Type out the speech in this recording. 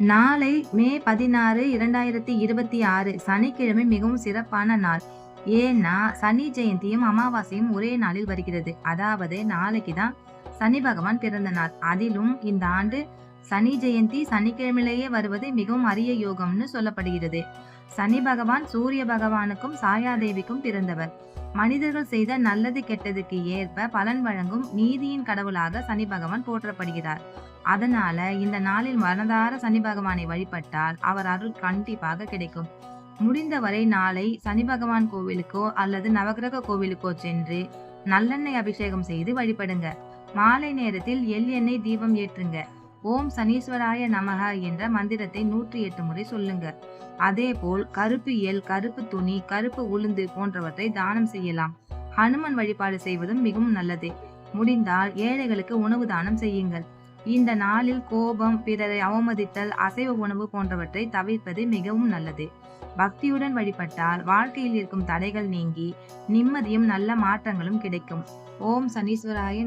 நாளை மே 16, 2026 சனிக்கிழமை மிகவும் சிறப்பான நாள். ஏன்னா சனி ஜெயந்தியும் அமாவாசையும் ஒரே நாளில் வருகிறது. அதாவது நாளைக்கு தான் சனி பகவான் பிறந்த நாள். அதிலும் இந்த ஆண்டு சனி ஜெயந்தி சனிக்கிழமையிலேயே வருவது மிகவும் அரிய யோகம்னு சொல்லப்படுகிறது. சனி பகவான் சூரிய பகவானுக்கும் சாயாதேவிக்கும் பிறந்தவர். மனிதர்கள் செய்த நல்லது கெட்டதுக்கு ஏற்ப பலன் வழங்கும் நீதியின் கடவுளாக சனி பகவான் போற்றப்படுகிறார். அதனால இந்த நாளில் மனதார சனி பகவானை வழிபட்டால் அவர் அருள் கண்டிப்பாக கிடைக்கும். முடிந்தவரை நாளை சனி பகவான் கோவிலுக்கோ அல்லது நவகிரக கோவிலுக்கோ சென்று நல்லெண்ணெய் அபிஷேகம் செய்து வழிபடுங்க. மாலை நேரத்தில் எண்ணெய் தீபம் ஏற்றுங்க. ஓம் சனீஸ்வராய நமக என்ற மந்திரத்தை 108 முறை சொல்லுங்க. அதேபோல் கருப்பு கருப்பு துணி, கருப்பு உளுந்து போன்றவற்றை தானம் செய்யலாம். ஹனுமன் வழிபாடு செய்வதும் மிகவும் நல்லது. முடிந்தால் ஏழைகளுக்கு உணவு தானம் செய்யுங்கள். இந்த நாளில் கோபம், பிறரை அவமதித்தல், அசைவ உணவு போன்றவற்றை தவிர்ப்பது மிகவும் நல்லது. பக்தியுடன் வழிபட்டால் வாழ்க்கையில் இருக்கும் தடைகள் நீங்கி நிம்மதியும் நல்ல மாற்றங்களும் கிடைக்கும். ஓம் சனீஸ்வராய